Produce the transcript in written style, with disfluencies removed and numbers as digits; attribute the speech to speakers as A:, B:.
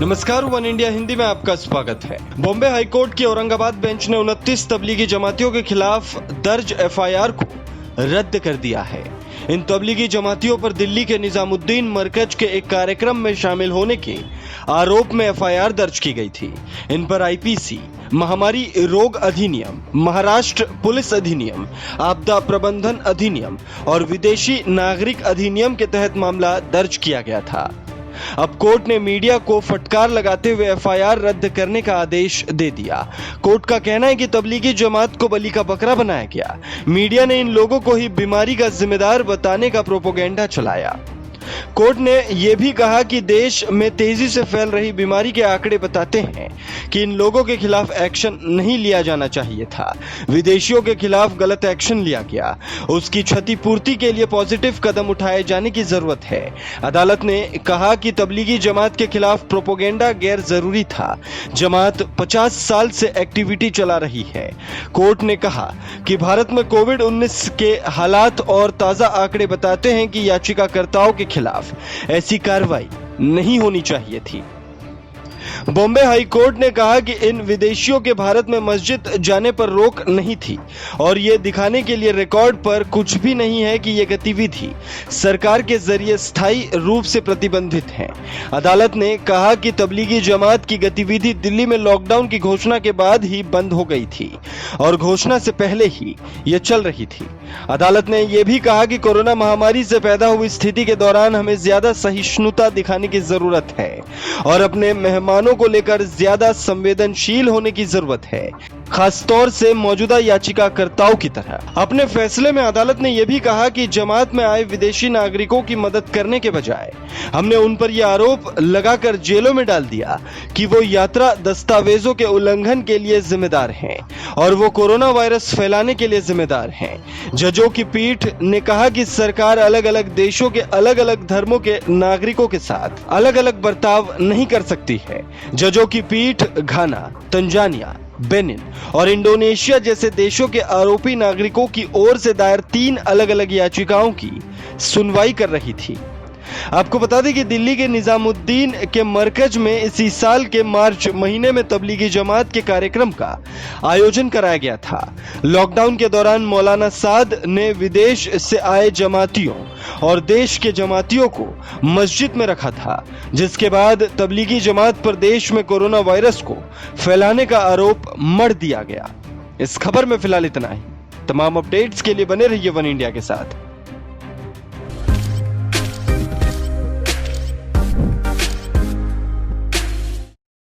A: नमस्कार, one India Hindi में आपका स्वागत है। बॉम्बे हाईकोर्ट की औरंगाबाद बेंच ने 29 तबलीगी जमातियों के खिलाफ दर्ज एफआईआर को रद्द कर दिया है। इन तबलीगी जमातियों पर दिल्ली के निजामुद्दीन मरकज के एक कार्यक्रम में शामिल होने के आरोप में एफआईआर दर्ज की गई थी। इन पर आईपीसी, महामारी रोग अधिनियम, महाराष्ट्र पुलिस अधिनियम, आपदा प्रबंधन अधिनियम और विदेशी नागरिक अधिनियम के तहत मामला दर्ज किया गया था। अब कोर्ट ने मीडिया को फटकार लगाते हुए एफआईआर रद्द करने का आदेश दे दिया। कोर्ट का कहना है कि तबलीगी जमात को बलि का बकरा बनाया गया। मीडिया ने इन लोगों को ही बीमारी का जिम्मेदार बताने का प्रोपेगेंडा चलाया। कोर्ट ने यह भी कहा कि देश में तेजी से फैल रही बीमारी के आंकड़े बताते हैं कि इन लोगों के खिलाफ एक्शन नहीं लिया जाना चाहिए था। विदेशियों के खिलाफ गलत एक्शन लिया गया, उसकी क्षतिपूर्ति के लिए पॉजिटिव कदम उठाए जाने की जरूरत है। अदालत ने कहा कि तबलीगी जमात के खिलाफ प्रोपेगेंडा गैर जरूरी था। जमात 50 साल से एक्टिविटी चला रही है। कोर्ट ने कहा कि भारत में कोविड-19 के हालात और ताजा आंकड़े बताते हैं कि याचिकाकर्ताओं के खिलाफ ऐसी कार्रवाई नहीं होनी चाहिए थी। बॉम्बे हाई कोर्ट ने कहा कि इन विदेशियों के भारत में मस्जिद जाने पर रोक नहीं थी और ये दिखाने के लिए रिकॉर्ड पर कुछ भी नहीं है कि ये गतिविधि सरकार के जरिए स्थायी रूप से प्रतिबंधित है। अदालत ने कहा कि तबलीगी जमात की गतिविधि दिल्ली में लॉकडाउन की घोषणा के बाद ही बंद हो गई थी और घोषणा से पहले ही ये चल रही थी। अदालत ने यह भी कहा कि कोरोना महामारी से पैदा हुई स्थिति के दौरान हमें ज्यादा सहिष्णुता दिखाने की जरूरत है और अपने मेहमानों को लेकर ज्यादा संवेदनशील होने की जरूरत है, खासतौर से मौजूदा याचिकाकर्ताओं की तरह। अपने फैसले में अदालत ने यह भी कहा कि जमात में आए विदेशी नागरिकों की मदद करने के बजाय हमने उन पर यह आरोप लगाकर जेलों में डाल दिया कि वो यात्रा दस्तावेजों के उल्लंघन के लिए जिम्मेदार हैं और वो कोरोना वायरस फैलाने के लिए जिम्मेदार हैं। जजों की पीठ ने कहा कि सरकार अलग अलग देशों के अलग अलग धर्मों के नागरिकों के साथ अलग अलग बर्ताव नहीं कर सकती है। जजों की पीठ घाना, तंजानिया, बेनिन और इंडोनेशिया जैसे देशों के आरोपी नागरिकों की ओर से दायर 3 अलग अलग याचिकाओं की सुनवाई कर रही थी। आपको बता दें कि दिल्ली के निजामुद्दीन के मरकज में इसी साल के मार्च महीने में तबलीगी जमात के कार्यक्रम का आयोजन कराया गया था। लॉकडाउन के दौरान मौलाना साद ने विदेश से आए जमातियों और देश के जमातियों को मस्जिद में रखा था, जिसके बाद तबलीगी जमात पर देश में कोरोना वायरस को फैलाने का आरोप मढ़ दिया गया। इस खबर में फिलहाल इतना ही। तमाम अपडेट्स के लिए बने रहिए वन इंडिया के साथ।